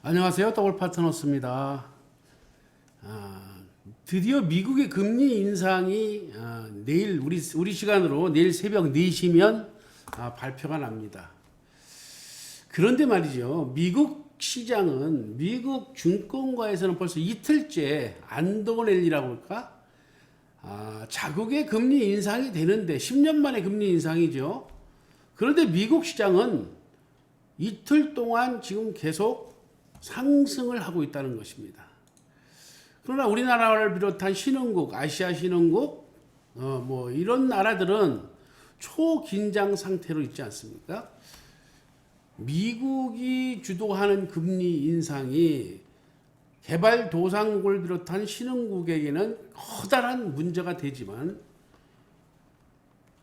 안녕하세요. 더블파트너스입니다. 드디어 미국의 금리 인상이 내일 우리 시간으로 내일 새벽 4시면 발표가 납니다. 그런데 말이죠. 미국 시장은 미국 증권가에서는 벌써 이틀째 안도넬리라고 할까? 자국의 금리 인상이 되는데 10년 만에 금리 인상이죠. 그런데 미국 시장은 이틀 동안 지금 계속 상승을 하고 있다는 것입니다. 그러나 우리나라를 비롯한 신흥국, 아시아 신흥국, 뭐 이런 나라들은 초긴장 상태로 있지 않습니까? 미국이 주도하는 금리 인상이 개발도상국을 비롯한 신흥국에게는 커다란 문제가 되지만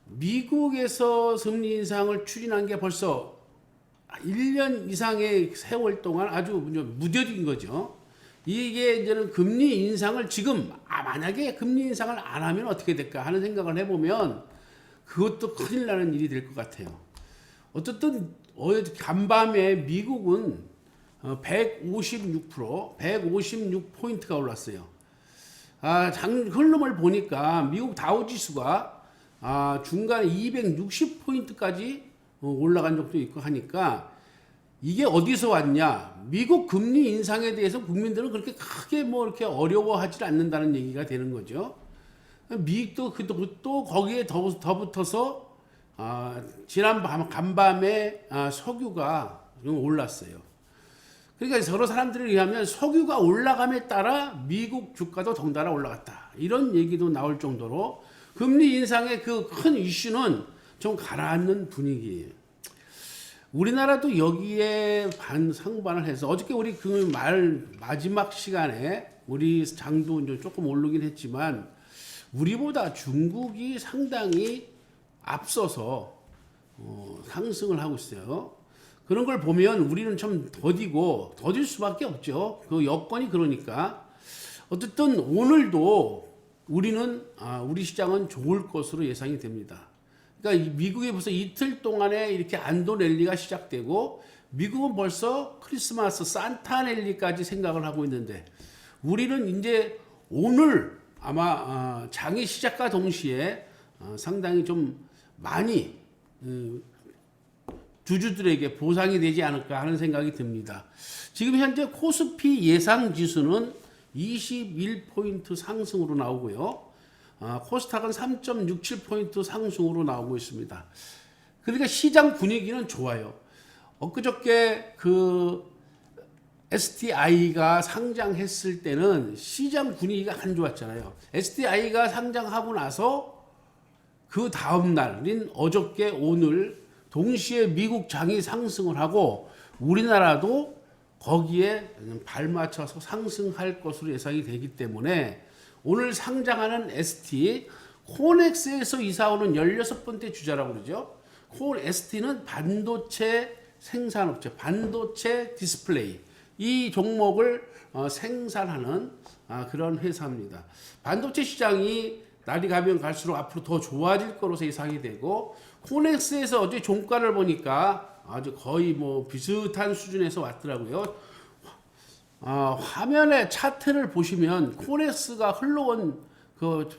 미국에서 금리 인상을 추진한 게 벌써 1년 이상의 세월 동안 아주 무뎌진 거죠. 이게 이제는 금리 인상을 지금 만약에 금리 인상을 안 하면 어떻게 될까 하는 생각을 해보면 그것도 큰일 나는 일이 될 것 같아요. 어쨌든 간밤에 미국은 156포인트가 올랐어요. 흐름을 보니까 미국 다우지수가 중간에 260포인트까지 올라간 적도 있고 하니까 이게 어디서 왔냐? 미국 금리 인상에 대해서 국민들은 그렇게 크게 뭐 이렇게 어려워하지 않는다는 얘기가 되는 거죠. 미국도 또 거기에 더 붙어서 지난 간밤에 석유가 좀 올랐어요. 그러니까 서로 사람들에 의하면 석유가 올라감에 따라 미국 주가도 덩달아 올라갔다. 이런 얘기도 나올 정도로 금리 인상의 그 큰 이슈는 좀 가라앉는 분위기예요. 우리나라도 여기에 상반을 해서 어저께 우리 그 마지막 시간에 우리 장도 이제 조금 오르긴 했지만 우리보다 중국이 상당히 앞서서 상승을 하고 있어요. 그런 걸 보면 우리는 좀 더딜 수밖에 없죠. 그 여건이 그러니까. 어쨌든 오늘도 우리 시장은 좋을 것으로 예상이 됩니다. 그러니까 미국에 벌써 이틀 동안에 이렇게 안도랠리가 시작되고 미국은 벌써 크리스마스 산타랠리까지 생각을 하고 있는데 우리는 이제 오늘 아마 장이 시작과 동시에 상당히 좀 많이 주주들에게 보상이 되지 않을까 하는 생각이 듭니다. 지금 현재 코스피 예상 지수는 21포인트 상승으로 나오고요. 코스닥은 3.67포인트 상승으로 나오고 있습니다. 그러니까 시장 분위기는 좋아요. 엊그저께 그 STI가 상장했을 때는 시장 분위기가 안 좋았잖아요. STI가 상장하고 나서 그 다음 날인 어저께 오늘 동시에 미국 장이 상승을 하고 우리나라도 거기에 발맞춰서 상승할 것으로 예상이 되기 때문에 오늘 상장하는 ST, 코넥스에서 이사오는 16번째 주자라고 그러죠. ST는 반도체 생산업체, 반도체 디스플레이 이 종목을 생산하는 그런 회사입니다. 반도체 시장이 날이 가면 갈수록 앞으로 더 좋아질 거로서 예상이 되고 코넥스에서 어제 종가를 보니까 아주 거의 뭐 비슷한 수준에서 왔더라고요. 화면에 차트를 보시면 코넥스가 흘러온 그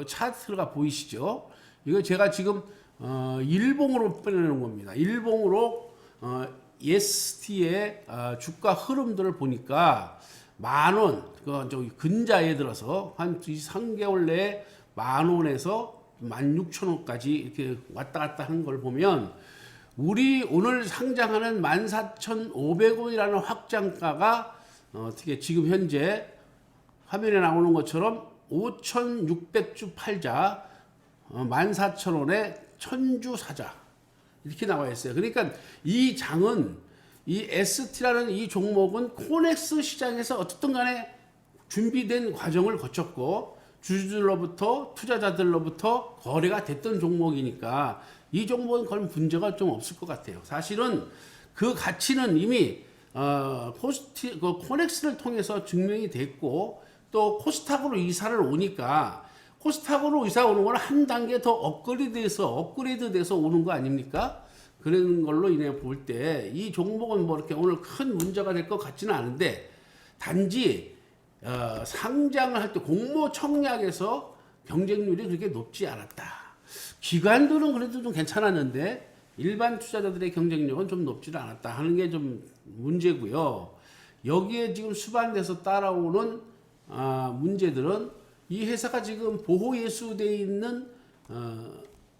차트가 보이시죠? 이거 제가 지금 일봉으로 빼내는 겁니다. 일봉으로 EST의 주가 흐름들을 보니까 10,000원, 저기 근자에 들어서 한 3개월 내에 10,000원에서 16,000원까지 이렇게 왔다 갔다 하는 걸 보면 우리 오늘 상장하는 14,500원이라는 확장가가 어떻게 지금 현재 화면에 나오는 것처럼 5,600주 팔자 14,000원에 1,000주 사자 이렇게 나와 있어요. 그러니까 이 장은 이 ST라는 이 종목은 코넥스 시장에서 어쨌든 간에 준비된 과정을 거쳤고 주주들로부터 투자자들로부터 거래가 됐던 종목이니까 이 종목은 그런 문제가 좀 없을 것 같아요. 사실은 그 가치는 이미 코넥스를 통해서 증명이 됐고 또 코스닥으로 이사를 오니까 코스닥으로 이사 오는 건 한 단계 더 업그레이드돼서 오는 거 아닙니까? 그런 걸로 인해 볼 때 이 종목은 뭐 이렇게 오늘 큰 문제가 될 것 같지는 않은데 단지 상장을 할 때 공모 청약에서 경쟁률이 그렇게 높지 않았다. 기관들은 그래도 좀 괜찮았는데 일반 투자자들의 경쟁력은 좀 높지는 않았다 하는 게 좀 문제고요. 여기에 지금 수반돼서 따라오는 문제들은 이 회사가 지금 보호 예수되어 있는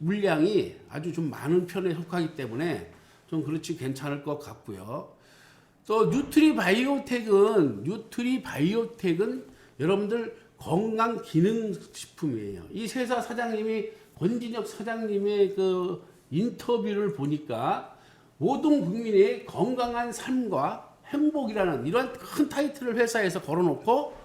물량이 아주 좀 많은 편에 속하기 때문에 좀 그렇지 괜찮을 것 같고요. 또 뉴트리바이오텍은 여러분들 건강기능식품이에요. 이 회사 사장님이 권진혁 사장님의 그 인터뷰를 보니까 모든 국민의 건강한 삶과 행복이라는 이런 큰 타이틀을 회사에서 걸어놓고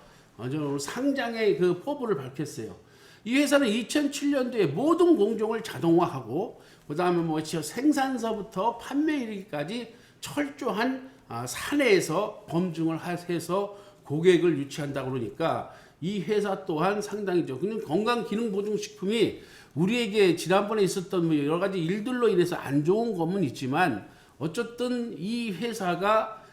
상장의 그 포부를 밝혔어요. 이 회사는 2007년도에 모든 공정을 자동화하고 그 다음에 뭐 생산서부터 판매 이르기까지 철저한 사내에서 검증을 해서 고객을 유치한다 그러니까 이 회사 또한 상당히죠. 그냥 건강기능보증식품이 우리에게 지난번에 있었던 뭐 여러 가지 일들로 인해서 안 좋은 점은 있지만 어쨌든 이 회사가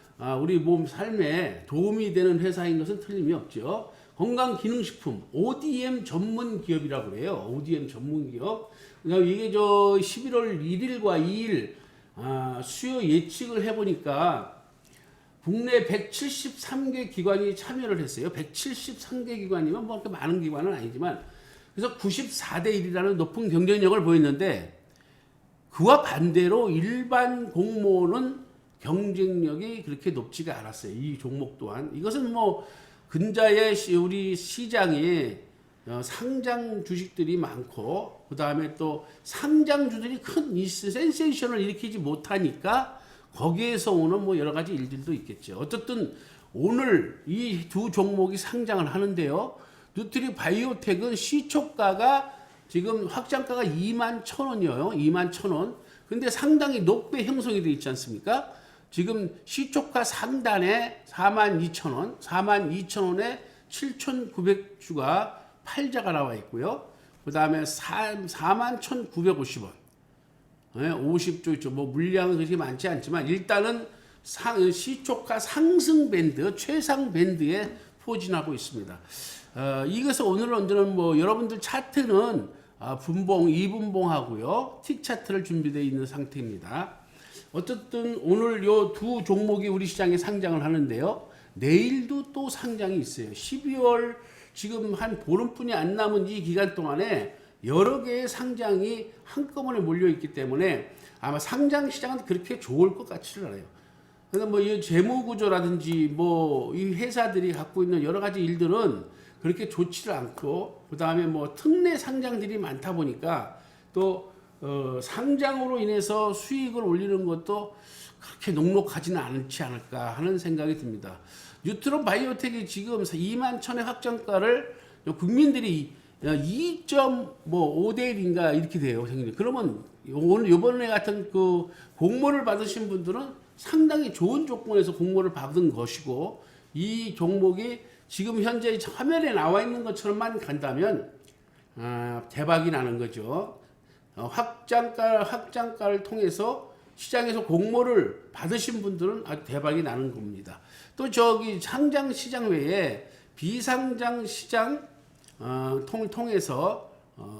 우리 몸 삶에 도움이 되는 회사인 것은 틀림이 없죠. 건강기능식품 ODM 전문 기업이라고 그래요. ODM 전문 기업. 이게 11월 1일과 2일 수요 예측을 해보니까 국내 173개 기관이 참여를 했어요. 173개 기관이면 뭐 그렇게 많은 기관은 아니지만 그래서 94대 1이라는 높은 경쟁력을 보였는데 그와 반대로 일반 공모는 경쟁력이 그렇게 높지가 않았어요. 이 종목 또한. 이것은 뭐 근자의 우리 시장에 상장 주식들이 많고 그 다음에 또 상장주들이 큰 센세이션을 일으키지 못하니까 거기에서 오는 뭐 여러 가지 일들도 있겠죠. 어쨌든 오늘 이 두 종목이 상장을 하는데요. 뉴트리바이오텍은 시초가가 지금 확장가가 21,000원이에요. 21,000원. 근데 상당히 높게 형성이 되어 있지 않습니까? 지금 시초가 상단에 42,000원, 42,000원에 7,900주가 팔자가 나와 있고요. 그 다음에 41,950원. 50조 있죠. 뭐 물량은 그렇게 많지 않지만 일단은 시초가 상승 밴드, 최상 밴드에 포진하고 있습니다. 이것을 오늘은 뭐 여러분들 차트는 분봉, 2분봉하고요. 틱 차트를 준비되어 있는 상태입니다. 어쨌든 오늘 요 두 종목이 우리 시장에 상장을 하는데요. 내일도 또 상장이 있어요. 12월 지금 한 보름뿐이 안 남은 이 기간 동안에 여러 개의 상장이 한꺼번에 몰려있기 때문에 아마 상장 시장은 그렇게 좋을 것 같지는 않아요. 그래서 뭐 이 재무구조라든지 뭐 이 회사들이 갖고 있는 여러 가지 일들은 그렇게 좋지를 않고 그 다음에 뭐 특례 상장들이 많다 보니까 또 상장으로 인해서 수익을 올리는 것도 그렇게 녹록하지는 않지 않을까 하는 생각이 듭니다. 뉴트리바이오텍이 지금 21,000의 확정가를 국민들이 2.5대 1인가 이렇게 돼요. 그러면 오늘 이번에 같은 그 공모를 받으신 분들은 상당히 좋은 조건에서 공모를 받은 것이고 이 종목이 지금 현재 화면에 나와 있는 것처럼만 간다면 대박이 나는 거죠. 확장가를 통해서 시장에서 공모를 받으신 분들은 아주 대박이 나는 겁니다. 또 상장 시장 외에 비상장 시장 통해서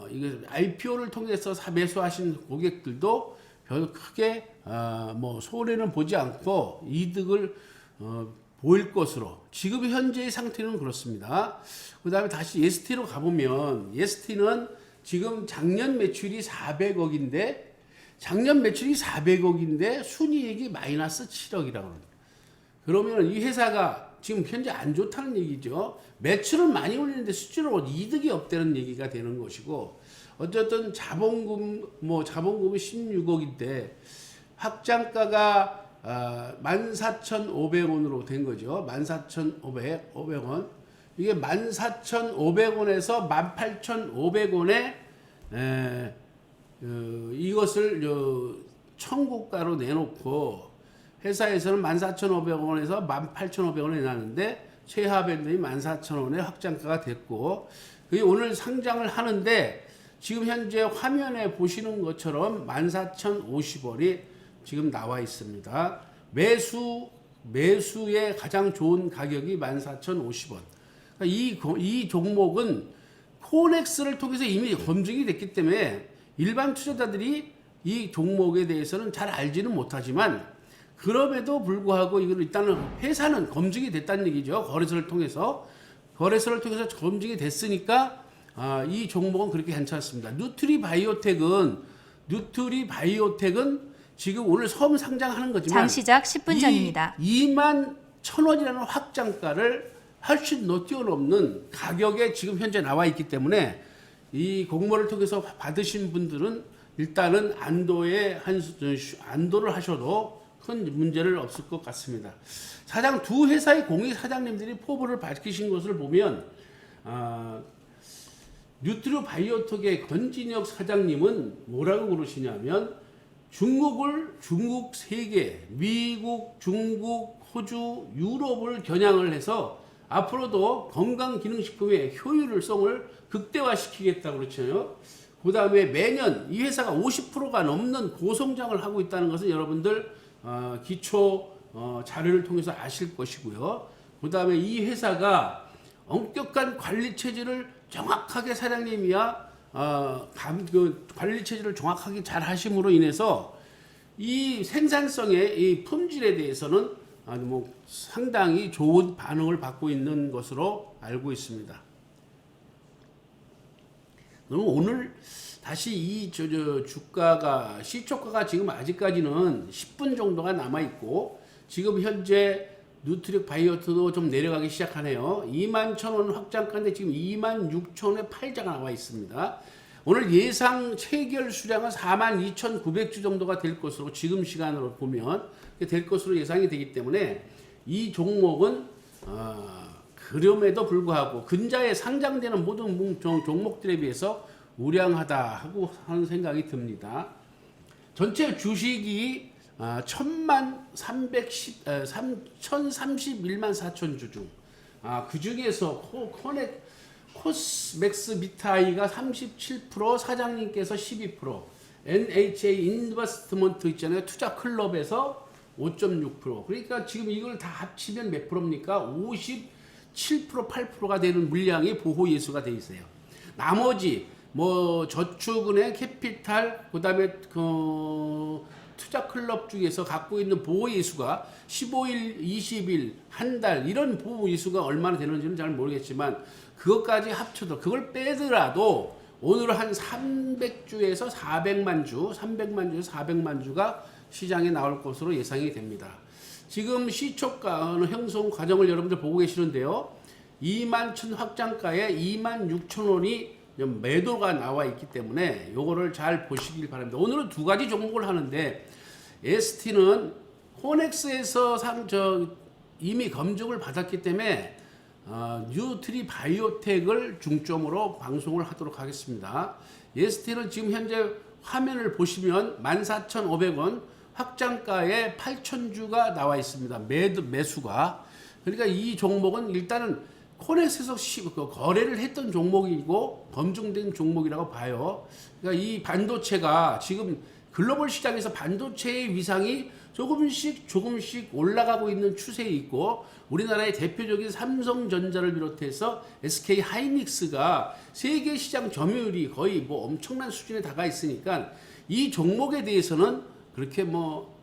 이거 IPO를 통해서 매수하신 고객들도 별 크게 뭐 손해는 보지 않고 이득을 보일 것으로 지금 현재의 상태는 그렇습니다. 그 다음에 다시 예스티로 가보면 예스티는 지금 작년 매출이 400억인데 순이익이 마이너스 7억이라고 합니다. 그러면 이 회사가 지금 현재 안 좋다는 얘기죠. 매출은 많이 올리는데 수치로 이득이 없다는 얘기가 되는 것이고 어쨌든 자본금이 16억인데 확장가가 14,500원으로 된 거죠. 14,500원. 이게 14,500원에서 18,500원에 이것을 청구가로 내놓고 회사에서는 14,500원에서 18,500원에 내놨는데 최하 밴드이 14,000원에 확장가가 됐고 그게 오늘 상장을 하는데 지금 현재 화면에 보시는 것처럼 14,050원이 지금 나와 있습니다. 매수의 가장 좋은 가격이 14,050원. 그러니까 이 종목은 코넥스를 통해서 이미 검증이 됐기 때문에 일반 투자자들이 이 종목에 대해서는 잘 알지는 못하지만 그럼에도 불구하고 이걸 일단은 회사는 검증이 됐다는 얘기죠. 거래소를 통해서 검증이 됐으니까 이 종목은 그렇게 괜찮습니다. 누트리바이오텍은 지금 오늘 처음 상장하는 거지만 장 시작 10분 전입니다. 21,000원이라는 확장가를 훨씬 뛰어넘는 가격에 지금 현재 나와 있기 때문에 이 공모를 통해서 받으신 분들은 일단은 안도를 하셔도 큰 문제를 없을 것 같습니다. 두 회사의 공익 사장님들이 포부를 밝히신 것을 보면 뉴트리바이오텍의 권진혁 사장님은 뭐라고 그러시냐면 중국 3개, 미국, 중국, 호주, 유럽을 겨냥을 해서 앞으로도 건강기능식품의 효율성을 극대화시키겠다고 그렇잖아요. 그 다음에 매년 이 회사가 50%가 넘는 고성장을 하고 있다는 것은 여러분들 기초 자료를 통해서 아실 것이고요. 그 다음에 이 회사가 엄격한 관리 체제를 정확하게 사장님이야 관리 체제를 정확하게 잘 하심으로 인해서 이 생산성의 이 품질에 대해서는 상당히 좋은 반응을 받고 있는 것으로 알고 있습니다. 그럼 오늘 다시 이 주가가 시초가가 지금 아직까지는 10분 정도가 남아 있고 지금 현재 누트리바이오텍도 좀 내려가기 시작하네요. 21,000원 확장가인데 지금 26,000원에 팔자가 나와 있습니다. 오늘 예상 체결 수량은 42,900주 정도가 될 것으로 지금 시간으로 보면 될 것으로 예상이 되기 때문에 이 종목은 그럼에도 불구하고 근자에 상장되는 모든 종목들에 비해서 우량하다 하고 하는 생각이 듭니다. 전체 주식이 1,031만 4천 주 중, 그 중에서 코스맥스 미타이가 37%, 사장님께서 12%, NHA 인베스트먼트 있잖아요. 투자 클럽에서 5.6%. 그러니까 지금 이걸 다 합치면 몇 프로입니까? 57%, 8%가 되는 물량이 보호 예수가 돼 있어요. 나머지 저축은행, 캐피탈, 그다음에 투자 클럽 중에서 갖고 있는 보호 예수가 15일, 20일, 한 달 이런 보호 예수가 얼마나 되는지는 잘 모르겠지만 그것까지 합쳐도 그걸 빼더라도 오늘 한 300주에서 400만 주가 시장에 나올 것으로 예상이 됩니다. 지금 시초가 형성 과정을 여러분들 보고 계시는데요. 21,000 확장가에 26,000원이 매도가 나와 있기 때문에 요거를 잘 보시길 바랍니다. 오늘은 두 가지 종목을 하는데 ST는 코넥스에서 이미 검증을 받았기 때문에 뉴트리바이오텍을 중점으로 방송을 하도록 하겠습니다. ST는 지금 현재 화면을 보시면 14,500원 확장가에 8,000주가 나와 있습니다. 매수가. 그러니까 이 종목은 일단은 코넥스에서 거래를 했던 종목이고 검증된 종목이라고 봐요. 그러니까 이 반도체가 지금 글로벌 시장에서 반도체의 위상이 조금씩 올라가고 있는 추세에 있고 우리나라의 대표적인 삼성전자를 비롯해서 SK 하이닉스가 세계 시장 점유율이 거의 엄청난 수준에 다가 있으니까 이 종목에 대해서는 그렇게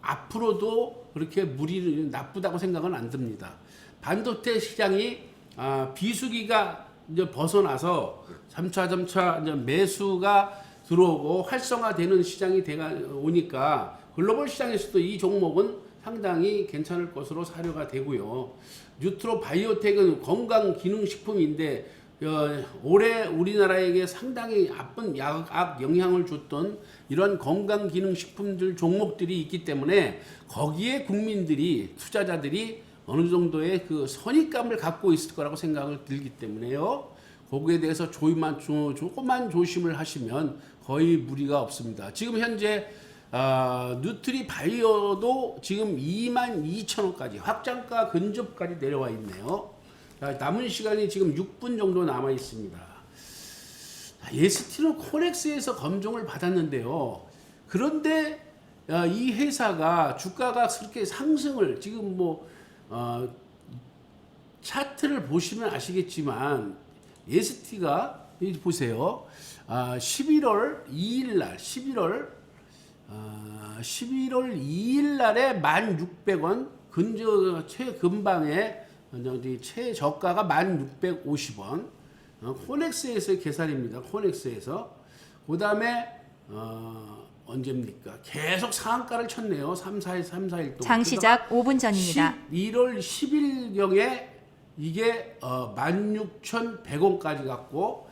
앞으로도 그렇게 나쁘다고 생각은 안 듭니다. 반도체 시장이 비수기가 이제 벗어나서 점차 이제 매수가 들어오고 활성화되는 시장이 오니까 글로벌 시장에서도 이 종목은 상당히 괜찮을 것으로 사료가 되고요. 뉴트리바이오텍은 건강기능식품인데 올해 우리나라에게 상당히 나쁜 약 영향을 줬던 이런 건강기능식품들 종목들이 있기 때문에 거기에 국민들이 투자자들이 어느 정도의 그 선입감을 갖고 있을 거라고 생각을 들기 때문에요. 거기에 대해서 조금만 조심을 하시면 거의 무리가 없습니다. 지금 현재 뉴트리바이오도 지금 22,000원까지 확장가 근접까지 내려와 있네요. 남은 시간이 지금 6분 정도 남아 있습니다. ST는 코넥스에서 검증을 받았는데요. 그런데 이 회사가 주가가 그렇게 상승을 지금 차트를 보시면 아시겠지만 ST가 여기 보세요. 11월 2일 날 11월 2일 날에 1,600원 최근방에 최저가가 1,650원. 코넥스에서의 계산입니다. 코넥스에서. 그 다음에 언제입니까? 계속 상한가를 쳤네요. 3-4일 동안. 장시작 5분 전입니다. 1월 10일경에 이게 16,100원까지 갔고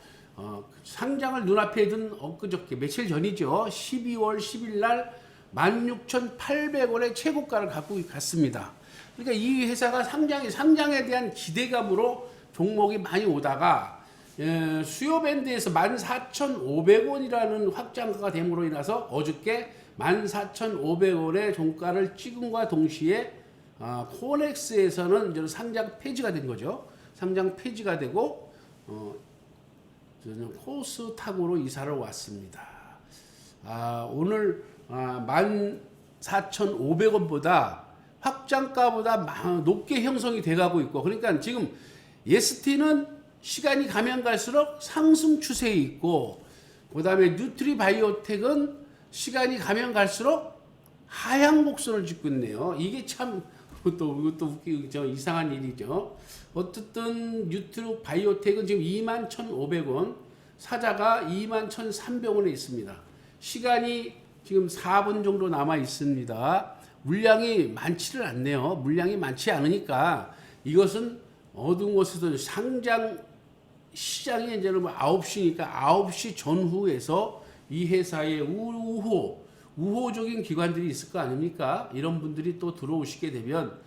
상장을 눈앞에 둔 엊그저께 며칠 전이죠. 12월 10일 날 16,800원의 최고가를 갖고 갔습니다. 그러니까 이 회사가 상장에 대한 기대감으로 종목이 많이 오다가 수요 밴드에서 14,500원이라는 확장가가 됨으로 인해서 어저께 14,500원의 종가를 찍음과 동시에 코넥스에서는 이제 상장 폐지가 된 거죠. 상장 폐지가 되고 저는 코스닥으로 이사를 왔습니다. 오늘 14,500원보다 확장가보다 높게 형성이 돼가고 있고, 그러니까 지금 ST는 시간이 가면 갈수록 상승 추세에 있고, 그 다음에 뉴트리바이오텍은 시간이 가면 갈수록 하향 곡선을 찍고 있네요. 이게 참 이것도 웃기고 이상한 일이죠. 어쨌든 뉴트리바이오텍은 지금 21,500원, 사자가 21,300원에 있습니다. 시간이 지금 4분 정도 남아 있습니다. 물량이 많지를 않네요. 물량이 많지 않으니까 이것은 어두운 곳에서 상장 시장이 이제는 9시니까 9시 전후에서 이 회사의 우호적인 기관들이 있을 거 아닙니까? 이런 분들이 또 들어오시게 되면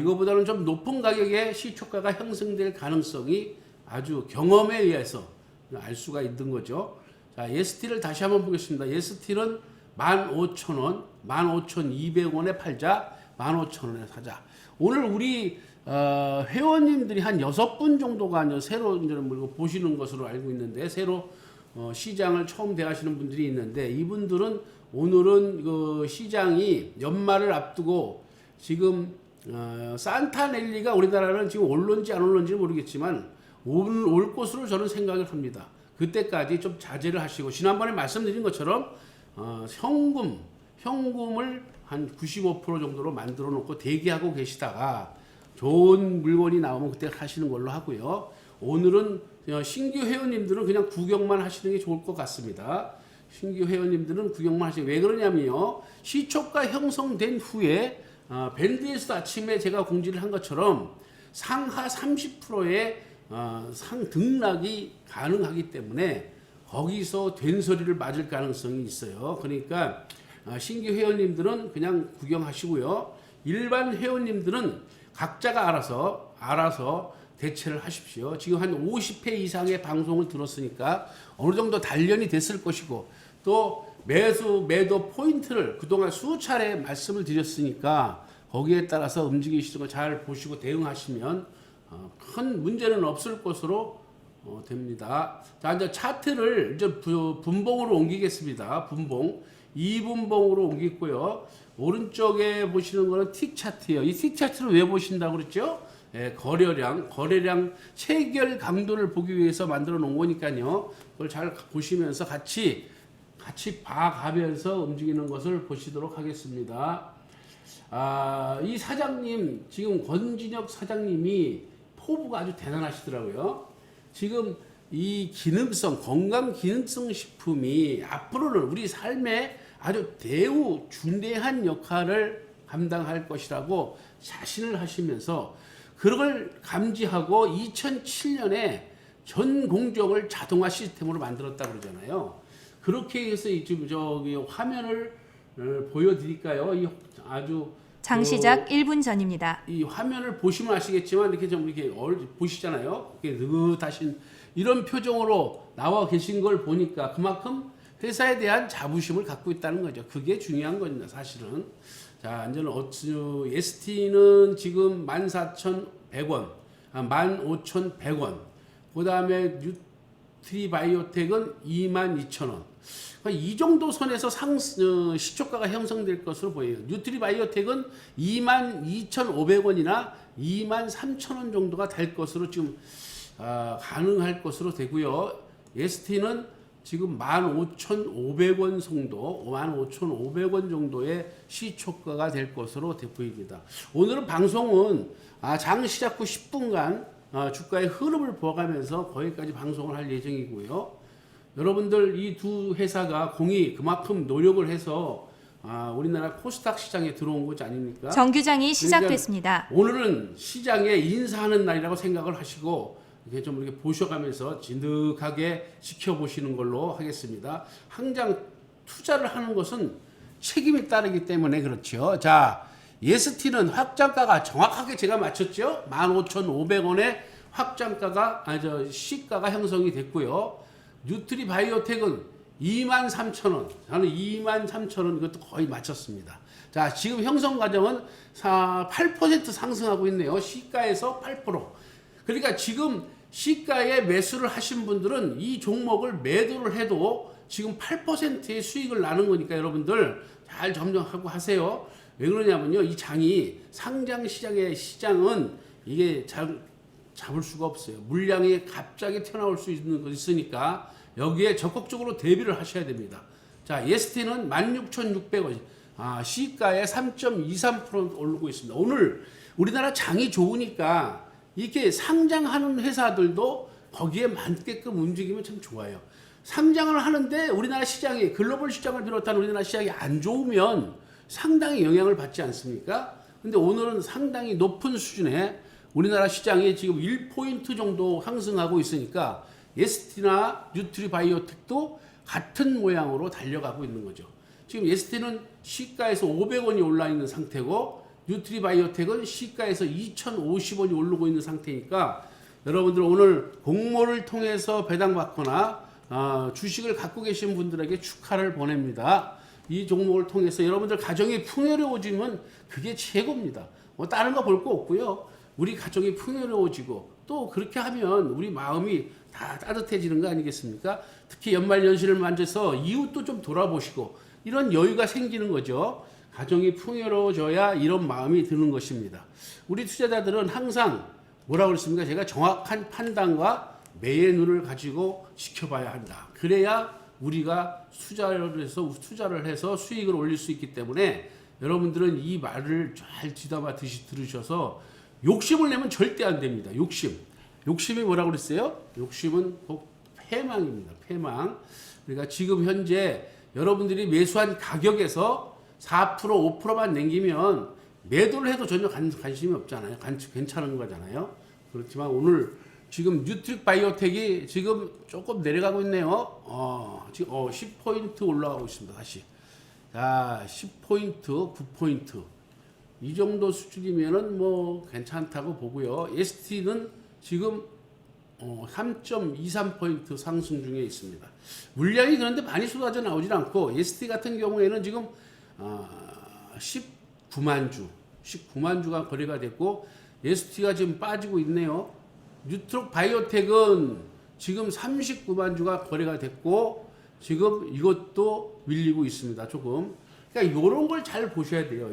이거보다는 좀 높은 가격에 시초가가 형성될 가능성이 아주 경험에 의해서 알 수가 있는 거죠. 자, ST를 다시 한번 보겠습니다. ST는 15,000원, 15,200원에 팔자, 15,000원에 사자. 오늘 우리 회원님들이 한 6분 정도가 새로 보시는 것으로 알고 있는데, 새로 시장을 처음 대하시는 분들이 있는데, 이분들은 오늘은 그 시장이 연말을 앞두고 지금 산타넬리가 우리나라는 지금 올런지 안 올런지는 모르겠지만 올 것으로 저는 생각을 합니다. 그때까지 좀 자제를 하시고, 지난번에 말씀드린 것처럼 현금을 한 95% 정도로 만들어 놓고 대기하고 계시다가 좋은 물건이 나오면 그때 하시는 걸로 하고요. 오늘은 신규 회원님들은 그냥 구경만 하시는 게 좋을 것 같습니다. 신규 회원님들은 구경만 하시고, 왜 그러냐면요, 시초가 형성된 후에 밴드에서도 아침에 제가 공지를 한 것처럼 상하 30%의 상등락이 가능하기 때문에 거기서 된소리를 맞을 가능성이 있어요. 그러니까 신규 회원님들은 그냥 구경하시고요. 일반 회원님들은 각자가 알아서 대처를 하십시오. 지금 한 50회 이상의 방송을 들었으니까 어느 정도 단련이 됐을 것이고, 또 매도 포인트를 그동안 수차례 말씀을 드렸으니까 거기에 따라서 움직이시는 거 잘 보시고 대응하시면 큰 문제는 없을 것으로 됩니다. 자, 이제 차트를 이제 분봉으로 옮기겠습니다. 분봉 2분봉으로 옮기고요. 오른쪽에 보시는 거는 틱 차트예요. 이 틱 차트를 왜 보신다고 그랬죠? 거래량 체결 강도를 보기 위해서 만들어 놓은 거니까요. 그걸 잘 보시면서 같이 봐가면서 움직이는 것을 보시도록 하겠습니다. 이 사장님, 지금 권진혁 사장님이 포부가 아주 대단하시더라고요. 지금 이 건강 기능성 식품이 앞으로는 우리 삶에 아주 대우 중대한 역할을 감당할 것이라고 자신을 하시면서, 그걸 감지하고 2007년에 전 공정을 자동화 시스템으로 만들었다 그러잖아요. 그렇게 해서 저기 화면을 보여드릴까요? 이 아주 장시작 1분 전입니다. 이 화면을 보시면 아시겠지만 이렇게 보시잖아요. 이렇게 느긋하신 이런 표정으로 나와 계신 걸 보니까 그만큼 회사에 대한 자부심을 갖고 있다는 거죠. 그게 중요한 겁니다, 사실은. 자, 이제는 ST는 지금 14,100원, 15,100원. 그 다음에 뉴트리바이오텍은 22,000원. 이 정도 선에서 시초가가 형성될 것으로 보여요. 뉴트리바이오텍은 22,500원이나 23,000원 정도가 될 것으로 지금 가능할 것으로 되고요. ST는 지금 15,500원 정도, 15,500원 정도의 시초가가 될 것으로 보입니다. 오늘은 방송은 장 시작 후 10분간 주가의 흐름을 보아가면서 거기까지 방송을 할 예정이고요. 여러분들 이 두 회사가 공이 그만큼 노력을 해서 우리나라 코스닥 시장에 들어온 것이 아닙니까? 정규장이 시작됐습니다. 오늘은 시장에 인사하는 날이라고 생각을 하시고 이렇게 좀 이렇게 보셔가면서 진득하게 지켜보시는 걸로 하겠습니다. 항상 투자를 하는 것은 책임이 따르기 때문에 그렇죠. 자, ST는 확장가가 정확하게 제가 맞췄죠. 15,500원에 확장가가 시가가 형성이 됐고요. 뉴트리바이오텍은 23,000원. 저는 23,000원 이것도 거의 맞췄습니다. 자, 지금 형성 과정은 8% 상승하고 있네요. 시가에서 8%. 그러니까 지금 시가에 매수를 하신 분들은 이 종목을 매도를 해도 지금 8%의 수익을 나는 거니까 여러분들 잘 점정하고 하세요. 왜 그러냐면요. 이 장이 상장 시장의 시장은 이게 잡을 수가 없어요. 물량이 갑자기 튀어나올 수 있는 거 있으니까 여기에 적극적으로 대비를 하셔야 됩니다. 자, ST는 16,600원. 시가에 3.23% 오르고 있습니다. 오늘 우리나라 장이 좋으니까 이렇게 상장하는 회사들도 거기에 맞게끔 움직이면 참 좋아요. 상장을 하는데 우리나라 시장이 글로벌 시장을 비롯한 우리나라 시장이 안 좋으면 상당히 영향을 받지 않습니까? 근데 오늘은 상당히 높은 수준의 우리나라 시장이 지금 1포인트 정도 상승하고 있으니까 ST나 뉴트리바이오텍도 같은 모양으로 달려가고 있는 거죠. 지금 ST는 시가에서 500원이 올라 있는 상태고 뉴트리바이오텍은 시가에서 2,050원이 오르고 있는 상태니까 여러분들 오늘 공모를 통해서 배당받거나 주식을 갖고 계신 분들에게 축하를 보냅니다. 이 종목을 통해서 여러분들 가정이 풍요로워지면 그게 최고입니다. 뭐 다른 거 볼 거 없고요. 우리 가정이 풍요로워지고 또 그렇게 하면 우리 마음이 다 따뜻해지는 거 아니겠습니까? 특히 연말연시를 맞아서 이웃도 좀 돌아보시고 이런 여유가 생기는 거죠. 가정이 풍요로워져야 이런 마음이 드는 것입니다. 우리 투자자들은 항상 뭐라고 그랬습니까? 제가 정확한 판단과 매의 눈을 가지고 지켜봐야 한다. 그래야 우리가 투자를 해서 수익을 올릴 수 있기 때문에 여러분들은 이 말을 잘 뒤담아 들으셔서 욕심을 내면 절대 안 됩니다. 욕심이 뭐라고 그랬어요? 욕심은 곧 패망입니다. 패망. 그러니까 지금 현재 여러분들이 매수한 가격에서 4% 5%만 남기면 매도를 해도 전혀 관심이 없잖아요. 괜찮은 거잖아요. 그렇지만 오늘 지금 뉴트리바이오텍이 지금 조금 내려가고 있네요. 지금 10포인트 올라가고 있습니다. 다시. 자, 10포인트, 9포인트. 이 정도 수준이면은 뭐 괜찮다고 보고요. ST는 지금 3.23포인트 상승 중에 있습니다. 물량이 그런데 많이 쏟아져 나오질 않고 ST 같은 경우에는 지금 19만 주가 거래가 됐고 ST가 지금 빠지고 있네요. 뉴트리바이오텍은 지금 39만 주가 거래가 됐고 지금 이것도 밀리고 있습니다. 조금. 그러니까 이런 걸 잘 보셔야 돼요.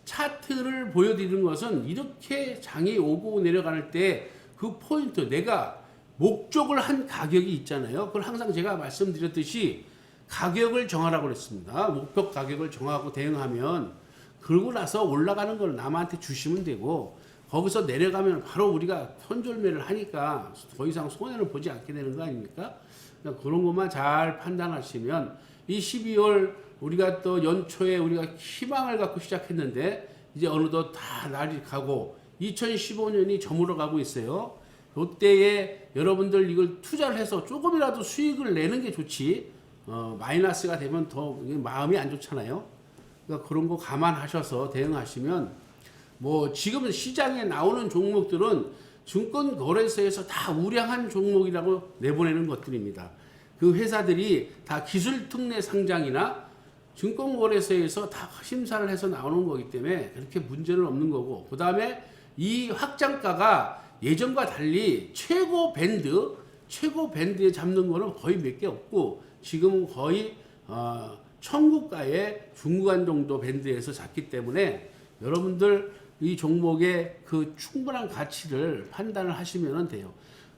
차트를 보여드리는 것은 이렇게 장이 오고 내려갈 때 그 포인트 내가 목적을 한 가격이 있잖아요. 그걸 항상 제가 말씀드렸듯이 가격을 정하라고 그랬습니다. 목표 가격을 정하고 대응하면 그러고 나서 올라가는 걸 남한테 주시면 되고 거기서 내려가면 바로 우리가 손절매를 하니까 더 이상 손해를 보지 않게 되는 거 아닙니까? 그러니까 그런 것만 잘 판단하시면 이 12월 우리가 또 연초에 우리가 희망을 갖고 시작했는데 이제 어느덧 다 날이 가고 2015년이 저물어 가고 있어요. 이때에 여러분들 이걸 투자를 해서 조금이라도 수익을 내는 게 좋지 마이너스가 되면 더 마음이 안 좋잖아요. 그러니까 그런 거 감안하셔서 대응하시면 뭐 지금 시장에 나오는 종목들은 증권거래소에서 다 우량한 종목이라고 내보내는 것들입니다. 그 회사들이 다 기술특례 상장이나 증권거래소에서 다 심사를 해서 나오는 거기 때문에 그렇게 문제는 없는 거고, 그 다음에 이 확장가가 예전과 달리 최고 밴드 최고 밴드에 잡는 거는 거의 몇 개 없고 지금은 거의 천국가의 중간 정도 밴드에서 잡기 때문에 여러분들 이 종목의 그 충분한 가치를 판단을 하시면 돼요.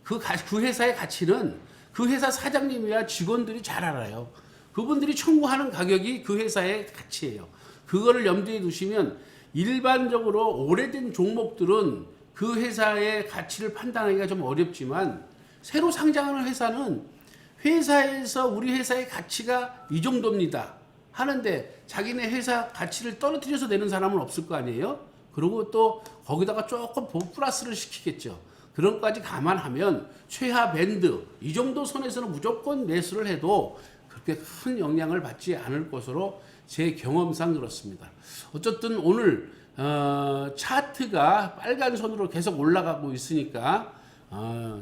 그 회사의 가치는 그 회사 사장님이야 직원들이 잘 알아요. 그분들이 청구하는 가격이 그 회사의 가치예요. 그거를 염두에 두시면 일반적으로 오래된 종목들은 그 회사의 가치를 판단하기가 좀 어렵지만 새로 상장하는 회사는 회사에서 우리 회사의 가치가 이 정도입니다 하는데 자기네 회사 가치를 떨어뜨려서 내는 사람은 없을 거 아니에요. 그리고 또 거기다가 조금 플러스를 시키겠죠. 그런 것까지 감안하면 최하 밴드 이 정도 선에서는 무조건 매수를 해도 그렇게 큰 영향을 받지 않을 것으로 제 경험상 그렇습니다. 어쨌든 오늘 차트가 빨간 선으로 계속 올라가고 있으니까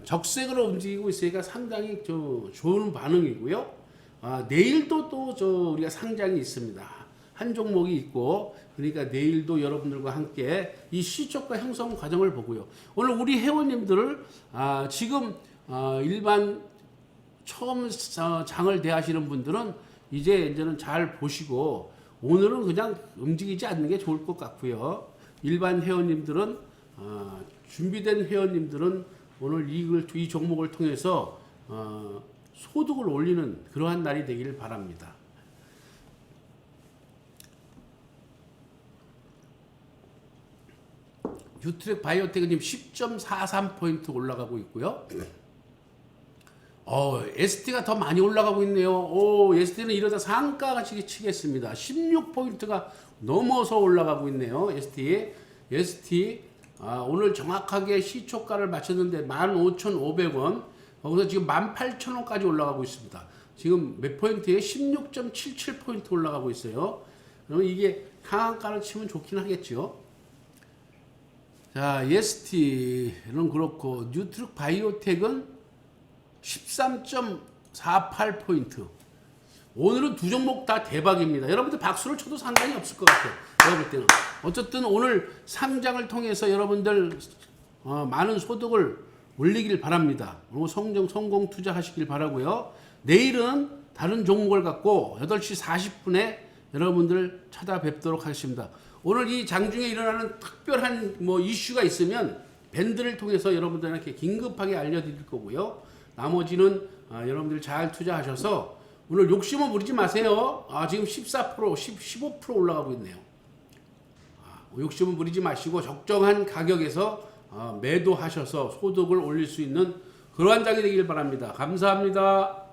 적색으로 움직이고 있으니까 상당히 좋은 반응이고요. 내일도 또 우리가 상장이 있습니다. 한 종목이 있고 그러니까 내일도 여러분들과 함께 이 시초가 형성 과정을 보고요. 오늘 우리 회원님들을 지금 일반 처음 장을 대하시는 분들은 이제는 잘 보시고 오늘은 그냥 움직이지 않는 게 좋을 것 같고요. 일반 회원님들은 준비된 회원님들은 오늘 이 종목을 통해서 소득을 올리는 그러한 날이 되기를 바랍니다. 뉴트렉 바이오텍은 지금 10.43포인트 올라가고 있고요. ST가 더 많이 올라가고 있네요. ST는 이러다 상가가 치겠습니다. 16포인트가 넘어서 올라가고 있네요. ST 오늘 정확하게 시초가를 맞췄는데 15,500원. 거기서 지금 18,000원까지 올라가고 있습니다. 지금 몇 포인트에 16.77포인트 올라가고 있어요. 그러면 이게 상한가를 치면 좋긴 하겠죠. 자, ST는 그렇고 뉴트렉 바이오텍은 13.48포인트. 오늘은 두 종목 다 대박입니다. 여러분들 박수를 쳐도 상관이 없을 것 같아요. 제가 볼 때는. 어쨌든 오늘 상장을 통해서 여러분들 많은 소득을 올리길 바랍니다. 그리고 성공 투자하시길 바라고요. 내일은 다른 종목을 갖고 8시 40분에 여러분들 찾아뵙도록 하겠습니다. 오늘 이 장중에 일어나는 특별한 이슈가 있으면 밴드를 통해서 여러분들한테 긴급하게 알려드릴 거고요. 나머지는 여러분들 잘 투자하셔서 오늘 욕심은 부리지 마세요. 지금 14%, 15% 올라가고 있네요. 욕심은 부리지 마시고 적정한 가격에서 매도하셔서 소득을 올릴 수 있는 그러한 장이 되길 바랍니다. 감사합니다.